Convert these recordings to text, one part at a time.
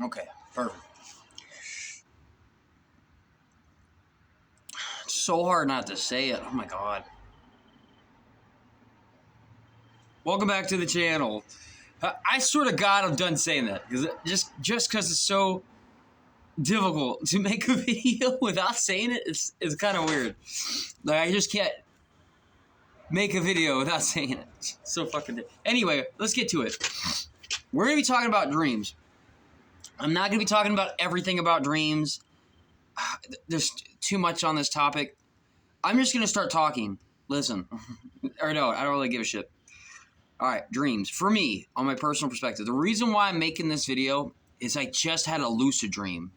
Okay, perfect. It's so hard not to say it. Oh my god. Welcome back to the channel. I sort of God I'm done saying that because just because it's so difficult to make a video without saying it, it's kind of weird. Like I just can't make a video without saying it. It's so fucking. Anyway, let's get to it. We're gonna be talking about dreams. I'm not gonna be talking about everything about dreams. There's too much on this topic. I'm just gonna start talking. Listen, or no, I don't really give a shit. All right, dreams. For me, on my personal perspective, the reason why I'm making this video is I just had a lucid dream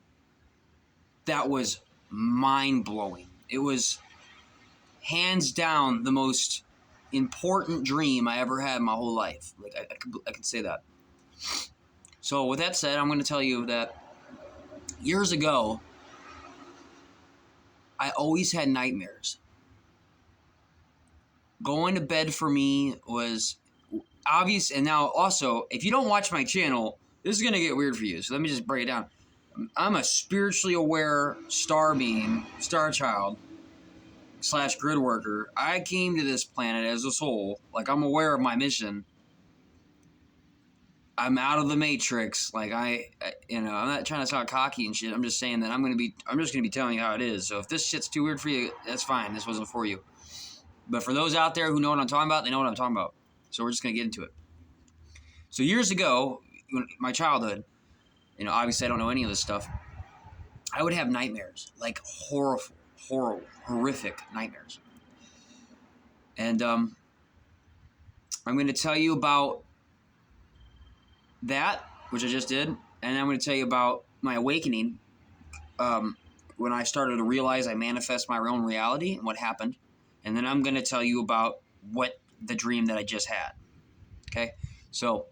that was mind-blowing. It was hands down the most important dream I ever had in my whole life. Like I can say that. So with that said, I'm going to tell you that years ago, I always had nightmares. Going to bed for me was obvious. And now also, if you don't watch my channel, this is going to get weird for you. So let me just break it down. I'm a spiritually aware star being, star child / grid worker. I came to this planet as a soul. Like I'm aware of my mission. I'm out of the matrix. Like I'm not trying to sound cocky and shit. I'm just saying that I'm just gonna be telling you how it is. So if this shit's too weird for you, that's fine. This wasn't for you. But for those out there who know what I'm talking about, they know what I'm talking about. So we're just gonna get into it. So years ago, my childhood, obviously I don't know any of this stuff. I would have nightmares, like horrific nightmares. And I'm going to tell you about that, which I just did, and I'm going to tell you about my awakening when I started to realize I manifest my own reality and what happened. And then I'm going to tell you about what the dream that I just had. Okay? So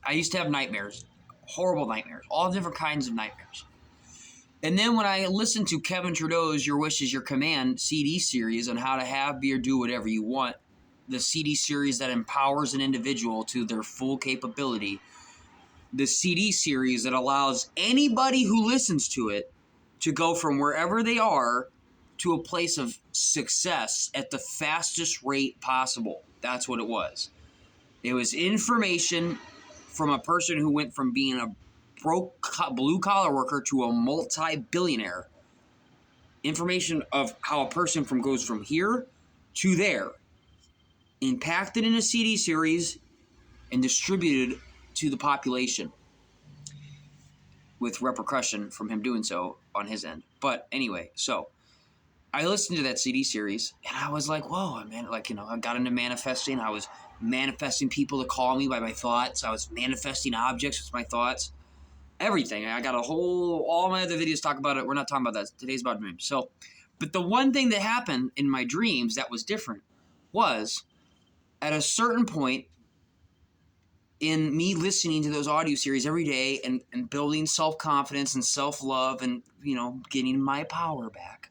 I used to have nightmares, horrible nightmares, all different kinds of nightmares. And then when I listened to Kevin Trudeau's Your Wish Is Your Command CD series on how to have, be, or do whatever you want, the CD series that empowers an individual to their full capability, the CD series that allows anybody who listens to it to go from wherever they are to a place of success at the fastest rate possible. That's what it was. It was information from a person who went from being a broke blue-collar worker to a multi-billionaire. Information of how a person goes from here to there. Impacted in a CD series and distributed to the population with repercussion from him doing so on his end. But anyway, so I listened to that CD series and I was like, whoa, man, I got into manifesting. I was manifesting people to call me by my thoughts. I was manifesting objects with my thoughts. Everything. I got all my other videos talk about it. We're not talking about that. Today's about dreams. So, but the one thing that happened in my dreams that was different was at a certain point in me listening to those audio series every day and building self-confidence and self-love and, getting my power back,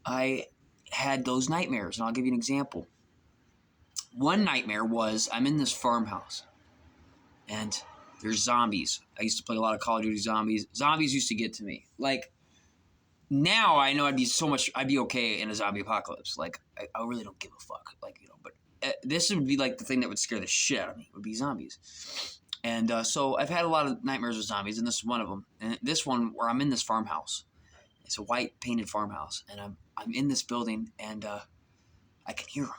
I had those nightmares. And I'll give you an example. One nightmare was I'm in this farmhouse and there's zombies. I used to play a lot of Call of Duty zombies. Zombies used to get to me. Like, now I know I'd be okay in a zombie apocalypse. Like, I really don't give a fuck. But this would be like the thing that would scare the shit out of me, would be zombies. And so I've had a lot of nightmares with zombies, and this is one of them. And this one where I'm in this farmhouse. It's a white painted farmhouse, and I'm in this building, and I can hear them.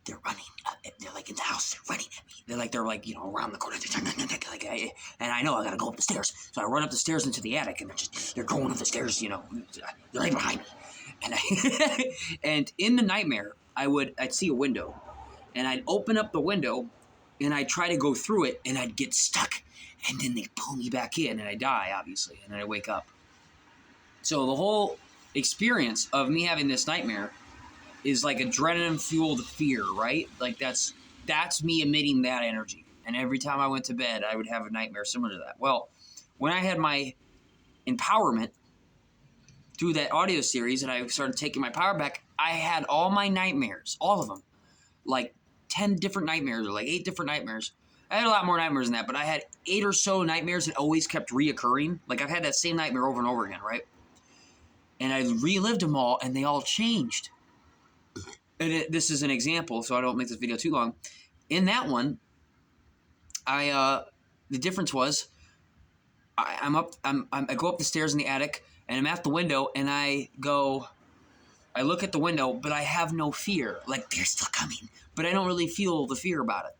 They're running. They're like in the house. They're running at me. They're around the corner. And I know I gotta go up the stairs. So I run up the stairs into the attic, and they're going up the stairs. They're right behind me. And and in the nightmare, I'd see a window, and I'd open up the window, and I'd try to go through it, and I'd get stuck, and then they pull me back in, and I die, obviously, and then I wake up. So the whole experience of me having this nightmare is like adrenaline-fueled fear, right? Like that's me emitting that energy. And every time I went to bed, I would have a nightmare similar to that. Well, when I had my empowerment through that audio series and I started taking my power back, I had all my nightmares, all of them, like 10 different nightmares or like 8 different nightmares. I had a lot more nightmares than that, but I had 8 or so nightmares that always kept reoccurring. Like, I've had that same nightmare over and over again, right? And I relived them all, and they all changed. And this is an example, so I don't make this video too long. In that one, the difference was, I go up the stairs in the attic, and I'm at the window, and I look at the window, but I have no fear. Like, they're still coming, but I don't really feel the fear about it.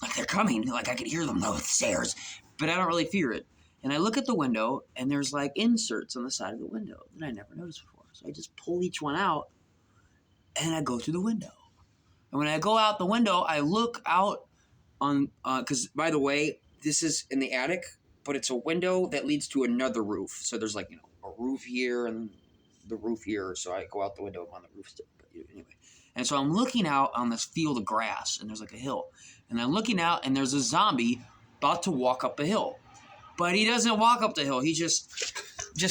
Like, they're coming, like I can hear them over the stairs, but I don't really fear it. And I look at the window, and there's like inserts on the side of the window that I never noticed before. So I just pull each one out, and I go through the window. And when I go out the window, I look out on, because by the way, this is in the attic, but it's a window that leads to another roof. So there's like, a roof here and the roof here. So I go out the window on the roof still. But anyway. And so I'm looking out on this field of grass, and there's like a hill. And I'm looking out, and there's a zombie about to walk up a hill. But he doesn't walk up the hill. He just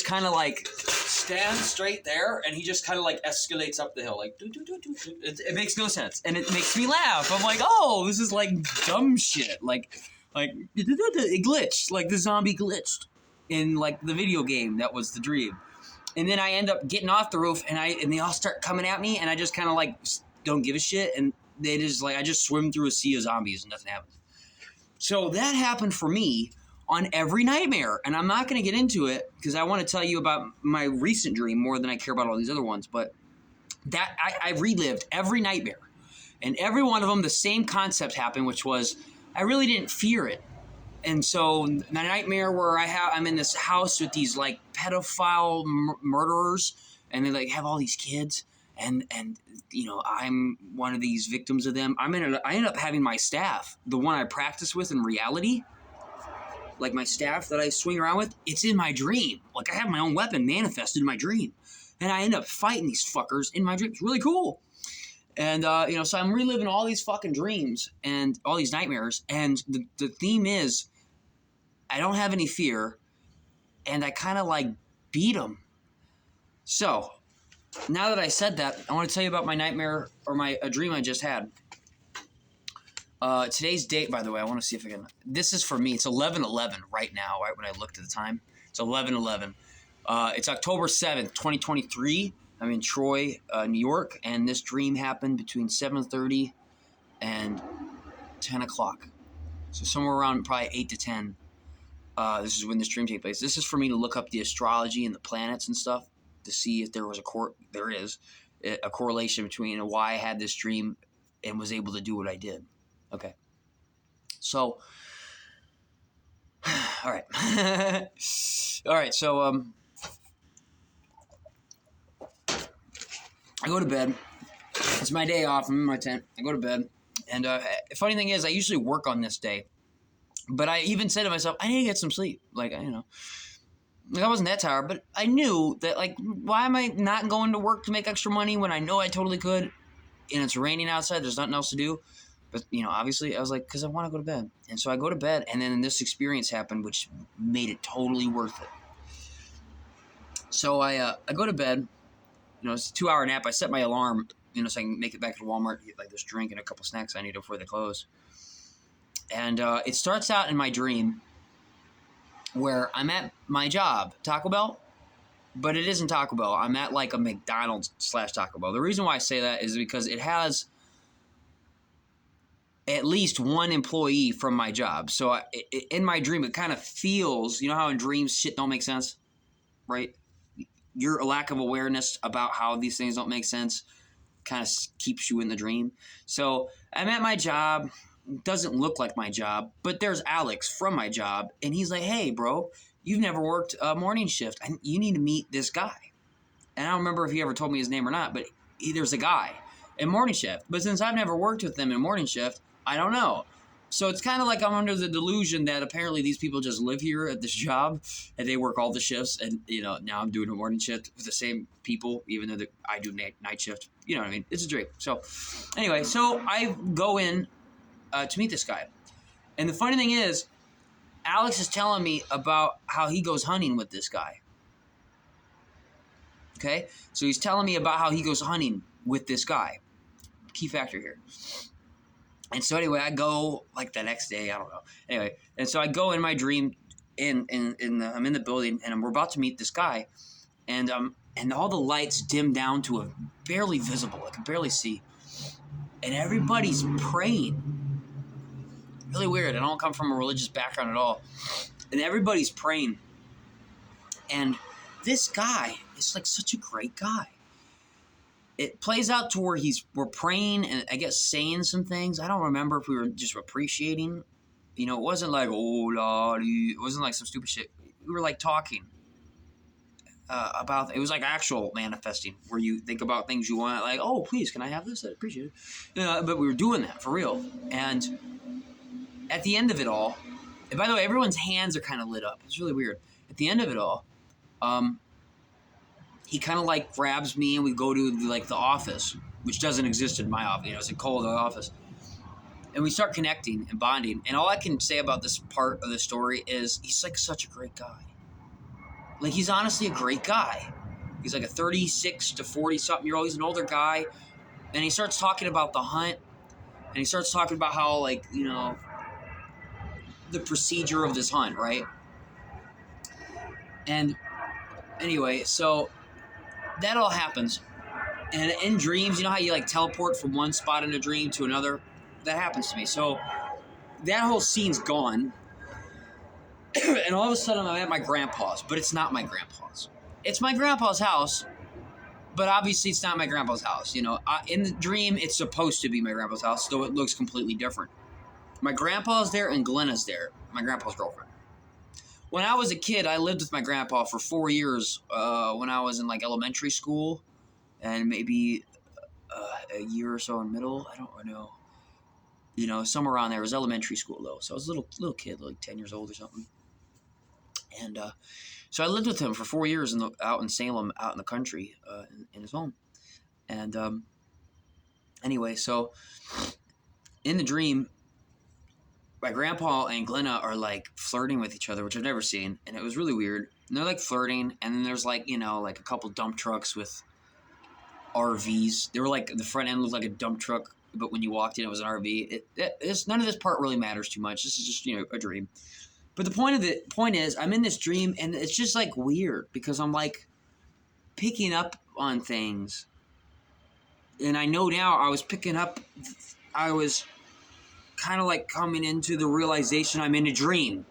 kind of like stands straight there, and he just kind of like escalates up the hill. Like, it makes no sense. And it makes me laugh. I'm like, oh, this is like dumb shit. Like it glitched. Like the zombie glitched in like the video game. That was the dream. And then I end up getting off the roof, and they all start coming at me, and I just kind of like don't give a shit, and they just like I just swim through a sea of zombies and nothing happens. So that happened for me on every nightmare, and I'm not going to get into it because I want to tell you about my recent dream more than I care about all these other ones. But that I relived every nightmare, and every one of them the same concept happened, which was I really didn't fear it. And so the nightmare where I'm in this house with these like pedophile murderers, and they like have all these kids, and I'm one of these victims of them. I end up having my staff, the one I practice with in reality, like my staff that I swing around with, it's in my dream. Like I have my own weapon manifested in my dream, and I end up fighting these fuckers in my dream. It's really cool. And, so I'm reliving all these fucking dreams and all these nightmares, and the theme is I don't have any fear, and I kind of like beat them. So, now that I said that, I want to tell you about my nightmare or a dream I just had. Today's date, by the way, I want to see if I can. This is for me. It's 11/11 right now, right when I looked at the time. It's 11/11. It's October 7th, 2023. I'm in Troy, New York, and this dream happened between 7:30 and 10 o'clock. So somewhere around probably 8 to 10. This is when this dream takes place. This is for me to look up the astrology and the planets and stuff to see if there was a correlation between why I had this dream and was able to do what I did. Okay. So, all right. All right, so I go to bed. It's my day off. I'm in my tent. I go to bed. And the funny thing is, I usually work on this day. But I even said to myself, I need to get some sleep. Like, I wasn't that tired, but I knew that, like, why am I not going to work to make extra money when I know I totally could? And it's raining outside. There's nothing else to do. But, obviously, I was like, because I want to go to bed. And so I go to bed, and then this experience happened, which made it totally worth it. So I go to bed. It's a 2-hour nap. I set my alarm, so I can make it back to Walmart, get, like, this drink and a couple snacks I need before they close. And it starts out in my dream where I'm at my job, Taco Bell, but it isn't Taco Bell. I'm at like a McDonald's / Taco Bell. The reason why I say that is because it has at least one employee from my job. So in my dream, it kind of feels, how in dreams shit don't make sense, right? Your lack of awareness about how these things don't make sense kind of keeps you in the dream. So I'm at my job. Doesn't look like my job, but there's Alex from my job, and he's like, hey, bro, you've never worked a morning shift. You need to meet this guy. And I don't remember if he ever told me his name or not, but there's a guy in morning shift. But since I've never worked with them in morning shift, I don't know. So it's kind of like I'm under the delusion that apparently these people just live here at this job, and they work all the shifts, and, now I'm doing a morning shift with the same people, even though I do night shift. You know what I mean? It's a dream. So anyway, so I go in to meet this guy. And the funny thing is, Alex is telling me about how he goes hunting with this guy. Okay? So he's telling me about how he goes hunting with this guy. Key factor here. And so anyway, I go like the next day, I don't know. Anyway, and so I go in my dream, I'm in the building, and we're about to meet this guy, and all the lights dim down to a barely visible, I can barely see, and everybody's praying. Really weird. I don't come from a religious background at all, and everybody's praying, and this guy is like such a great guy. It plays out to where we're praying and I guess saying some things. I don't remember if we were just appreciating. You know, it wasn't like, oh, lordy. It wasn't like some stupid shit. We were like talking about, it was like actual manifesting where you think about things you want. Like, oh, please, can I have this? I appreciate it. But we were doing that for real. And at the end of it all, and by the way, everyone's hands are kind of lit up. It's really weird. At the end of it all, he kind of like grabs me and we go to like the office, which doesn't exist in my office. You know, it's a cold office. And we start connecting and bonding. And all I can say about this part of the story is he's like such a great guy. Like he's honestly a great guy. He's like a 36 to 40 something year old. He's an older guy. And he starts talking about the hunt. And he starts talking about how like, you know, the procedure of this hunt, right? And anyway, so that all happens. And in dreams, you know how you like teleport from one spot in a dream to another? That happens to me. So that whole scene's gone. And all of a sudden I'm at my grandpa's, but it's not my grandpa's. It's my grandpa's house, but obviously it's not my grandpa's house. You know, in the dream, it's supposed to be my grandpa's house, though it looks completely different. My grandpa's there and Glenna's there, my grandpa's girlfriend. When I was a kid, I lived with my grandpa for 4 years when I was in like elementary school and maybe a year or so in middle. I don't know. You know, somewhere around there. It was elementary school though. So I was a little kid, like 10 years old or something. And so I lived with him for 4 years out in Salem, out in the country, in his home. And anyway, so in the dream, my grandpa and Glenna are like flirting with each other, which I've never seen, and it was really weird. And they're like flirting, and then there's like, you know, like a couple dump trucks with RVs. They were like, the front end looked like a dump truck, but when you walked in, it was an RV. None of this part really matters too much. This is just, you know, a dream. But the point is, I'm in this dream, and it's just like weird because I'm like picking up on things, and I know now I was kind of like coming into the realization I'm in a dream,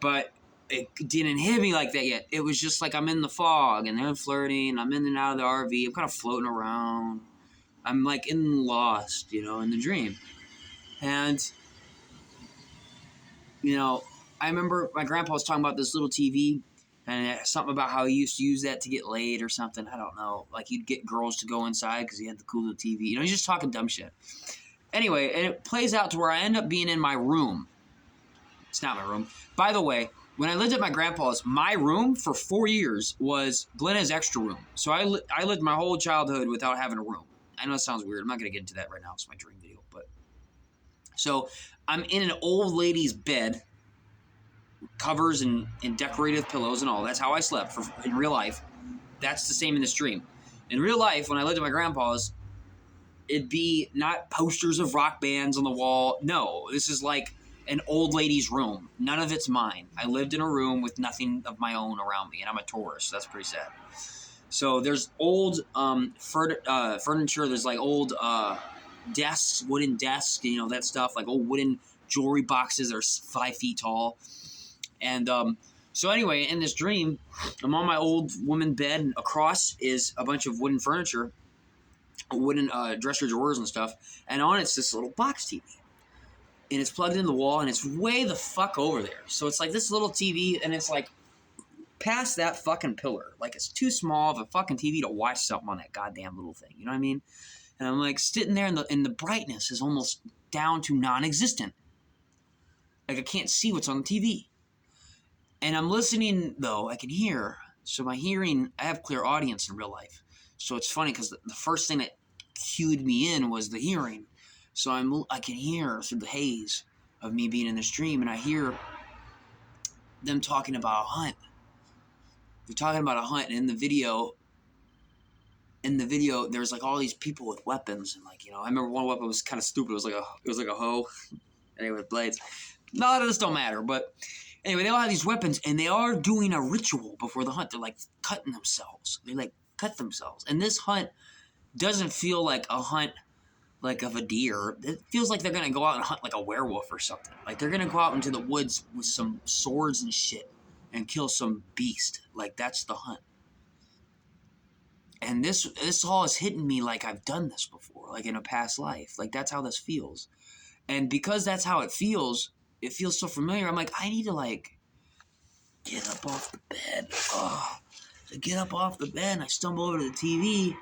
but it didn't hit me like that yet. It was just like I'm in the fog and they're flirting. I'm in and out of the RV. I'm kind of floating around. I'm like lost, you know, in the dream. And, you know, I remember my grandpa was talking about this little TV and something about how he used to use that to get laid or something. I don't know. Like he'd get girls to go inside because he had the cool little TV. You know, he's just talking dumb shit. Anyway, and it plays out to where I end up being in my room. It's not my room. By the way, when I lived at my grandpa's, my room for 4 years was Glenna's extra room. So I lived my whole childhood without having a room. I know it sounds weird. I'm not going to get into that right now. It's my dream video. But so I'm in an old lady's bed, covers and decorated pillows and all. That's how I slept in real life. That's the same in this dream. In real life, when I lived at my grandpa's, it'd be not posters of rock bands on the wall. No, this is like an old lady's room. None of it's mine. I lived in a room with nothing of my own around me, and I'm a tourist. So that's pretty sad. So there's old furniture. There's like old desks, wooden desks, you know, that stuff, like old wooden jewelry boxes that are 5 feet tall. And so anyway, in this dream, I'm on my old woman bed, and across is a bunch of wooden furniture, wooden dresser drawers and stuff, and on it's this little box TV. And it's plugged in the wall, and it's way the fuck over there. So it's like this little TV, and it's like past that fucking pillar. Like it's too small of a fucking TV to watch something on that goddamn little thing. You know what I mean? And I'm like sitting there, and the brightness is almost down to non-existent. Like I can't see what's on the TV. And I'm listening, though. I can hear. So my hearing, I have clear audience in real life. So it's funny because the first thing that cued me in was the hearing. So I can hear through the haze of me being in this dream, and I hear them talking about a hunt. They're talking about a hunt, and in the video, in the video, there's like all these people with weapons, and like, you know, I remember one weapon was kind of stupid. It was like a hoe, anyway, with blades. No, this don't matter. But anyway, they all have these weapons, and they are doing a ritual before the hunt. They're like cutting themselves. They like cut themselves, and this hunt doesn't feel like a hunt like of a deer. It feels like they're gonna go out and hunt like a werewolf or something. Like they're gonna go out into the woods with some swords and shit and kill some beast. Like that's the hunt. And this all is hitting me like I've done this before, like in a past life. Like that's how this feels. And because that's how it feels so familiar. I'm like, I need to like get up off the bed. Oh, I get up off the bed and I stumble over to the TV.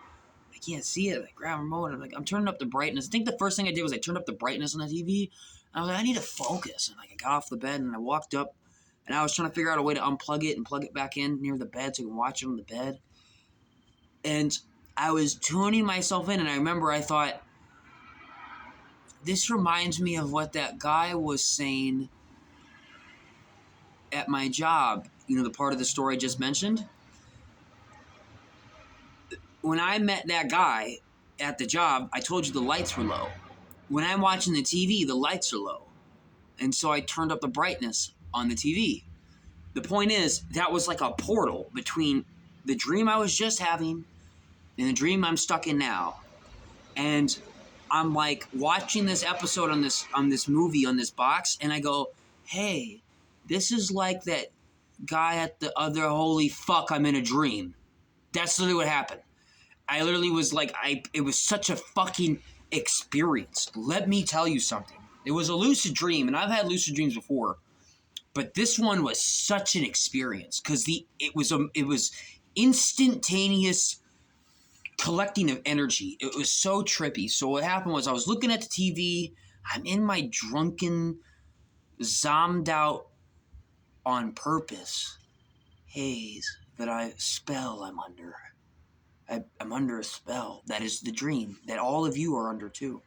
I can't see it. I grab a remote and I'm turning up the brightness. I think the first thing I did was I turned up the brightness on the TV. And I was like, I need to focus. And like I got off the bed and I walked up and I was trying to figure out a way to unplug it and plug it back in near the bed so I can watch it on the bed. And I was tuning myself in, and I remember I thought, this reminds me of what that guy was saying at my job. You know, the part of the story I just mentioned? When I met that guy at the job, I told you the lights were low. When I'm watching the TV, the lights are low. And so I turned up the brightness on the TV. The point is, that was like a portal between the dream I was just having and the dream I'm stuck in now. And I'm like watching this episode on this movie, on this box, and I go, hey, this is like that guy at the other, holy fuck, I'm in a dream. That's literally what happened. I literally was like, it was such a fucking experience. Let me tell you something. It was a lucid dream, and I've had lucid dreams before, but this one was such an experience because it was instantaneous collecting of energy. It was so trippy. So what happened was I was looking at the TV. I'm in my drunken, zommed out on purpose haze that I'm under. I'm under a spell. That is the dream that all of you are under too.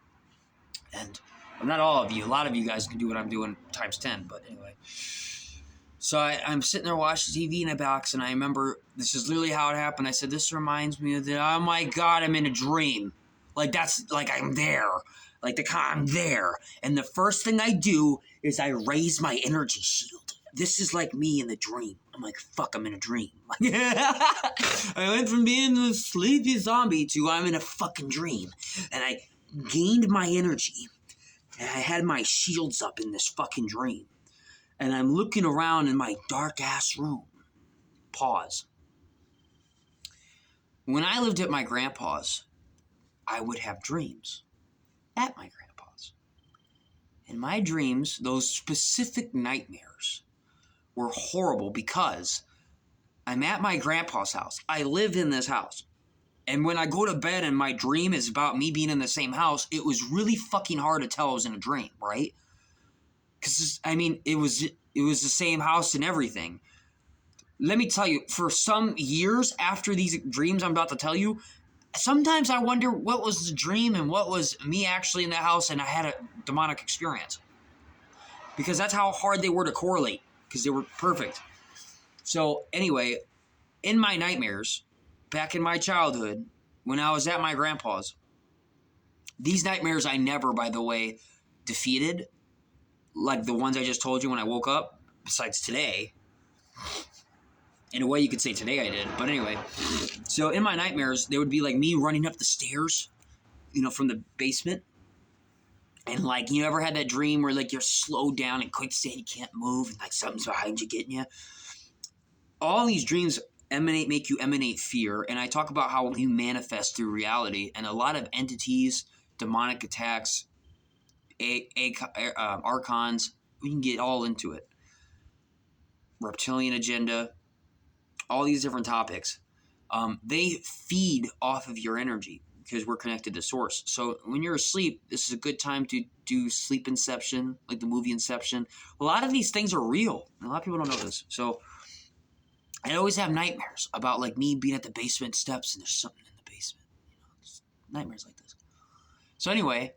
And well, not all of you. A lot of you guys can do what I'm doing times 10. But anyway. So I'm sitting there watching TV in a box, and I remember this is literally how it happened. I said, this reminds me of oh my God, I'm in a dream. Like that's, like I'm there. Like I'm there. And the first thing I do is I raise my energy shield. This is like me in the dream. I'm like, fuck, I'm in a dream. I went from being a sleepy zombie to I'm in a fucking dream. And I gained my energy. And I had my shields up in this fucking dream. And I'm looking around in my dark-ass room. Pause. When I lived at my grandpa's, I would have dreams at my grandpa's. And my dreams, those specific nightmares, were horrible because I'm at my grandpa's house. I live in this house. And when I go to bed and my dream is about me being in the same house, it was really fucking hard to tell I was in a dream, right? Because, I mean, it was the same house and everything. Let me tell you, for some years after these dreams I'm about to tell you, sometimes I wonder what was the dream and what was me actually in that house, and I had a demonic experience. Because that's how hard they were to correlate, because they were perfect. So, anyway, in my nightmares, back in my childhood, when I was at my grandpa's, these nightmares I never, by the way, defeated. Like the ones I just told you when I woke up, besides today. In a way, you could say today I did. But anyway, so in my nightmares, there would be like me running up the stairs, you know, from the basement. And like, you ever had that dream where like you're slowed down and quicksand, you can't move, and like something's behind you getting you? All these dreams make you emanate fear. And I talk about how you manifest through reality. And a lot of entities, demonic attacks, archons, we can get all into it. Reptilian agenda, all these different topics, they feed off of your energy because we're connected to source. So when you're asleep, this is a good time to do sleep inception, like the movie Inception. A lot of these things are real. And a lot of people don't know this. So I always have nightmares about like me being at the basement steps and there's something in the basement. You know, nightmares like this. So anyway,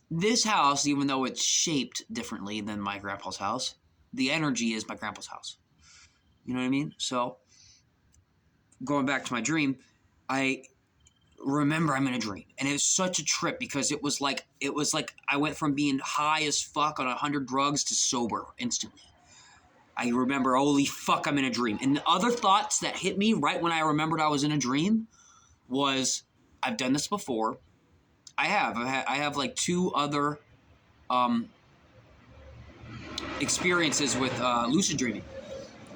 this house, even though it's shaped differently than my grandpa's house, the energy is my grandpa's house. You know what I mean? So, going back to my dream, I remember I'm in a dream. And it was such a trip because it was like I went from being high as fuck on 100 drugs to sober instantly. I remember, holy fuck, I'm in a dream. And the other thoughts that hit me right when I remembered I was in a dream was, I've done this before. I have like 2 other experiences with lucid dreaming.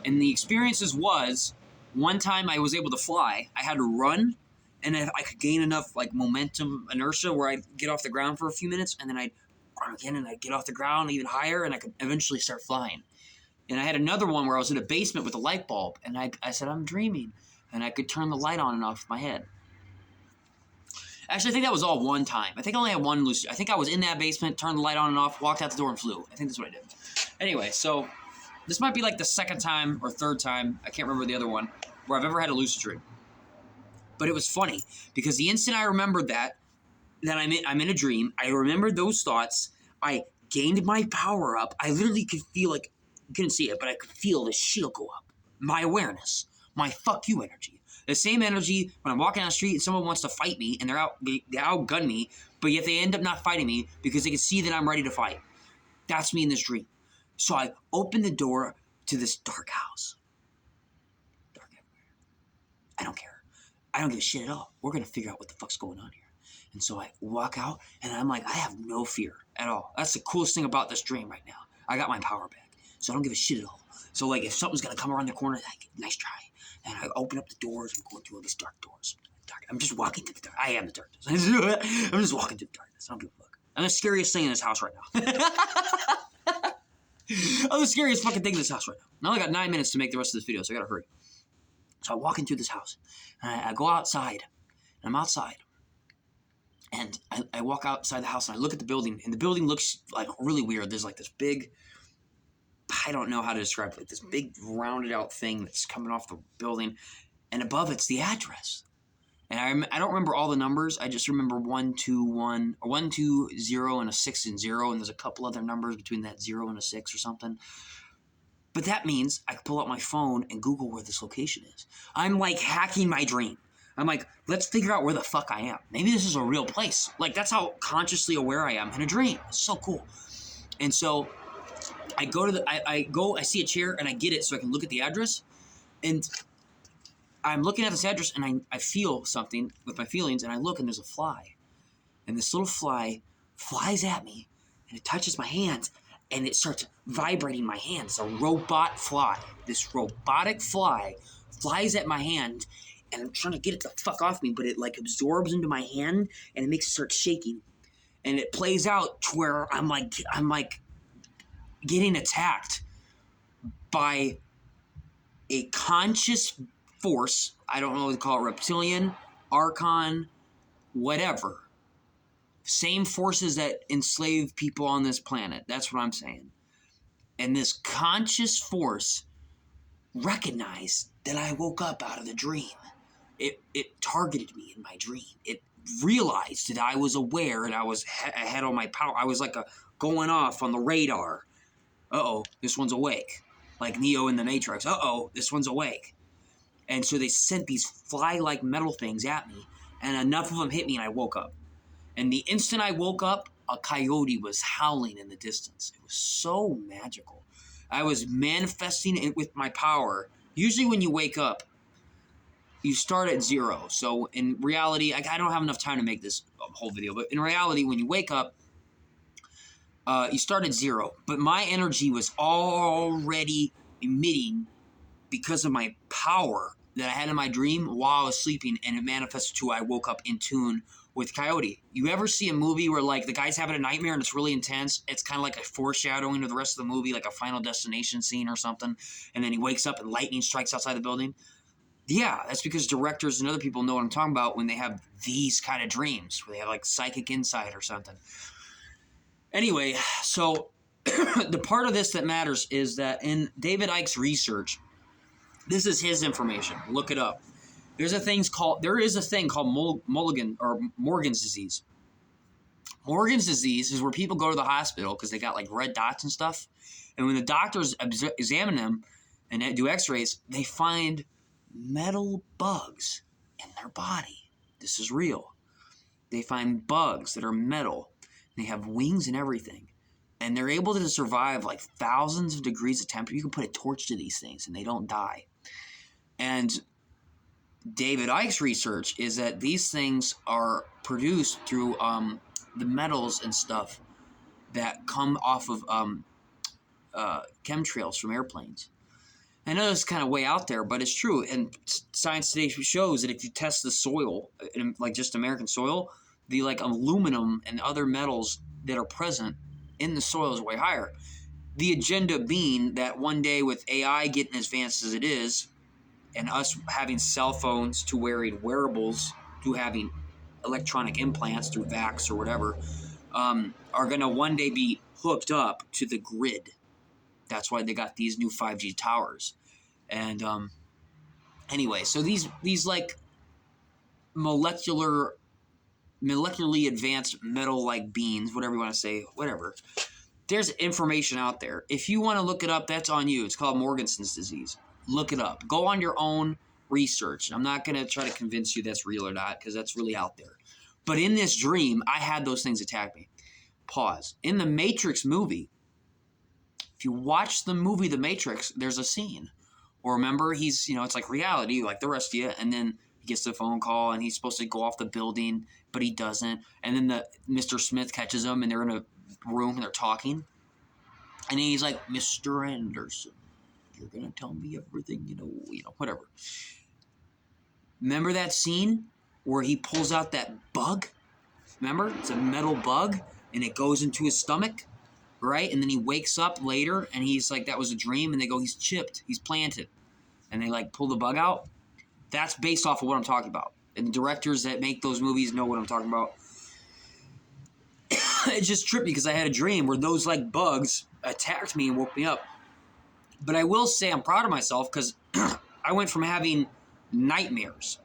And the experiences was, one time I was able to fly. I had to run, and I could gain enough like momentum, inertia, where I'd get off the ground for a few minutes, and then I'd run again, and I'd get off the ground even higher, and I could eventually start flying. And I had another one where I was in a basement with a light bulb, and I said, I'm dreaming, and I could turn the light on and off with my head. Actually, I think that was all one time. I think I only had one lucid. I think I was in that basement, turned the light on and off, walked out the door, and flew. I think that's what I did. Anyway, so this might be like the second time or third time, I can't remember the other one, where I've ever had a lucid dream. But it was funny, because the instant I remembered that I'm in a dream, I remembered those thoughts, I gained my power up, I literally could feel like, you couldn't see it, but I could feel the shield go up. My awareness, my fuck you energy. The same energy when I'm walking down the street and someone wants to fight me and they outgun me, but yet they end up not fighting me because they can see that I'm ready to fight. That's me in this dream. So I open the door to this dark house. Dark everywhere. I don't care. I don't give a shit at all. We're going to figure out what the fuck's going on here. And so I walk out and I'm like, I have no fear at all. That's the coolest thing about this dream right now. I got my power back. So I don't give a shit at all. So like if something's going to come around the corner, like, nice try. And I open up the doors and go through all these dark doors. I'm just walking through the dark. I am the darkness. I'm just walking through the darkness. I don't give a fuck. I'm the scariest thing in this house right now. I'm the scariest fucking thing in this house right now. I only got 9 minutes to make the rest of this video, so I gotta hurry. So I'm walking through this house. And I go outside. And I'm outside. And I walk outside the house and I look at the building. And the building looks like really weird. There's like this big, I don't know how to describe it, this big rounded out thing that's coming off the building, and above it's the address. And I don't remember all the numbers. I just remember 121 or 120 and a 6 and 0, and there's a couple other numbers between that 0 and a 6 or something. But that means I can pull out my phone and Google where this location is. I'm like hacking my dream. I'm like, let's figure out where the fuck I am. Maybe this is a real place. Like, that's how consciously aware I am in a dream. It's so cool. And so I go to I see a chair and I get it so I can look at the address, and I'm looking at this address and I feel something with my feelings, and I look and there's a fly, and this little fly flies at me and it touches my hands and it starts vibrating my hands. It's a robot fly. This robotic fly flies at my hand, and I'm trying to get it the fuck off me, but it like absorbs into my hand and it makes it start shaking, and it plays out to where I'm like getting attacked by a conscious force. I don't know what to call it, reptilian, archon, whatever. Same forces that enslave people on this planet. That's what I'm saying. And this conscious force recognized that I woke up out of the dream. It targeted me in my dream. It realized that I was aware and I was ahead on my power. I was like going off on the radar. Uh-oh, this one's awake. Like Neo in the Matrix. Uh-oh, this one's awake. And so they sent these fly-like metal things at me, and enough of them hit me, and I woke up. And the instant I woke up, a coyote was howling in the distance. It was so magical. I was manifesting it with my power. Usually when you wake up, you start at 0. So in reality, I don't have enough time to make this whole video, but in reality, when you wake up, you start at 0, but my energy was already emitting because of my power that I had in my dream while I was sleeping, and it manifested to I woke up in tune with Coyote. You ever see a movie where like the guy's having a nightmare and it's really intense? It's kind of like a foreshadowing of the rest of the movie, like a Final Destination scene or something, and then he wakes up and lightning strikes outside the building. Yeah, that's because directors and other people know what I'm talking about when they have these kind of dreams, where they have like psychic insight or something. Anyway, so the part of this that matters is that in David Icke's research, this is his information. Look it up. There is a thing called Morgan's disease. Morgan's disease is where people go to the hospital because they got like red dots and stuff. And when the doctors examine them and do x-rays, they find metal bugs in their body. This is real. They find bugs that are metal. They have wings and everything. And they're able to survive like thousands of degrees of temperature. You can put a torch to these things and they don't die. And David Icke's research is that these things are produced through the metals and stuff that come off of chemtrails from airplanes. I know it's kind of way out there, but it's true. And Science Today shows that if you test the soil, like just American soil, the like aluminum and other metals that are present in the soil is way higher. The agenda being that one day with AI getting as advanced as it is, and us having cell phones to wearing wearables to having electronic implants through Vax or whatever, are going to one day be hooked up to the grid. That's why they got these new 5G towers. And anyway, so these like molecularly advanced metal-like beings, whatever you want to say, whatever. There's information out there. If you want to look it up, that's on you. It's called Morganson's disease. Look it up. Go on your own research. I'm not going to try to convince you that's real or not because that's really out there. But in this dream, I had those things attack me. Pause. In the Matrix movie, if you watch the movie The Matrix, there's a scene. Or remember, he's, it's like reality, like the rest of you, and then he gets the phone call and he's supposed to go off the building, but he doesn't. And then Mr. Smith catches him and they're in a room and they're talking. And then he's like, Mr. Anderson, you're going to tell me everything, whatever. Remember that scene where he pulls out that bug? Remember? It's a metal bug and it goes into his stomach, right? And then he wakes up later and he's like, that was a dream. And they go, he's chipped. He's planted. And they like pull the bug out. That's based off of what I'm talking about. And the directors that make those movies know what I'm talking about. It's just trippy because I had a dream where those like bugs attacked me and woke me up. But I will say I'm proud of myself because I went from having nightmares.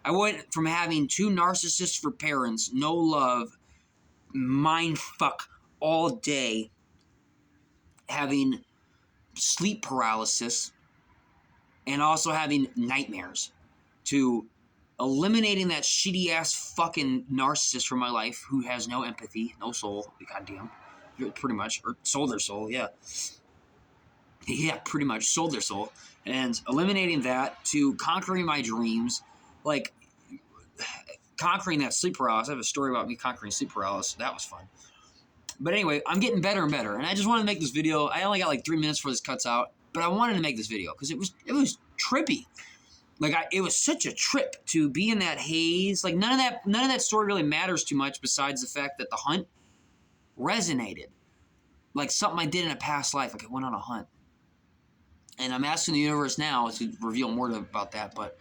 I went from having two narcissists for parents, no love, mind fuck all day, having sleep paralysis, and also having nightmares, to eliminating that shitty ass fucking narcissist from my life who has no empathy, no soul, goddamn, pretty much, or sold their soul, yeah. Yeah, pretty much sold their soul. And eliminating that to conquering my dreams, like conquering that sleep paralysis. I have a story about me conquering sleep paralysis. That was fun. But anyway, I'm getting better and better. And I just wanted to make this video. I only got like 3 minutes before this cuts out. But I wanted to make this video because it was trippy. Like it was such a trip to be in that haze. Like none of that story really matters too much besides the fact that the hunt resonated. Like something I did in a past life. Like I went on a hunt. And I'm asking the universe now to reveal more about that. But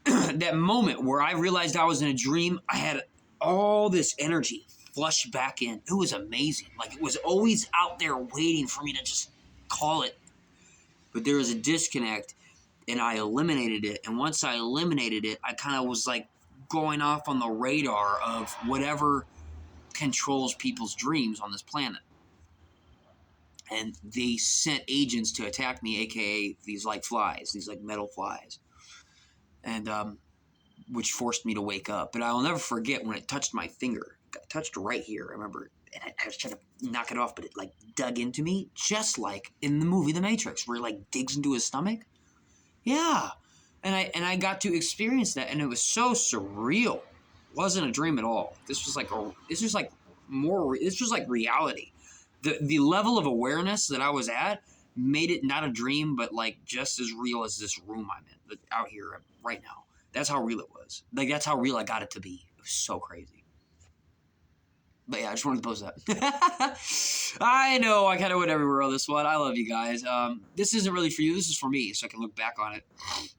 that moment where I realized I was in a dream, I had all this energy flush back in. It was amazing. Like it was always out there waiting for me to just call it. But there was a disconnect and I eliminated it. And once I eliminated it, I kind of was like going off on the radar of whatever controls people's dreams on this planet. And they sent agents to attack me, a.k.a. these like flies, these like metal flies. And which forced me to wake up. But I will never forget when it touched my finger. It touched right here, I remember. And I was trying to knock it off, but it like dug into me, just like in the movie The Matrix, where it like digs into his stomach. Yeah. And I got to experience that, and it was so surreal. It wasn't a dream at all. This was like reality. The level of awareness that I was at made it not a dream, but like just as real as this room I'm in, out here right now. That's how real it was. Like that's how real I got it to be. It was so crazy. But yeah, I just wanted to post that. I know I kind of went everywhere on this one. I love you guys. This isn't really for you. This is for me, so I can look back on it.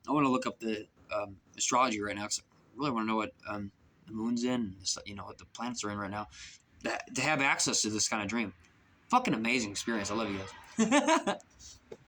I want to look up the astrology right now because I really want to know what the moon's in, what the planets are in right now. To have access to this kind of dream. Fucking amazing experience. I love you guys.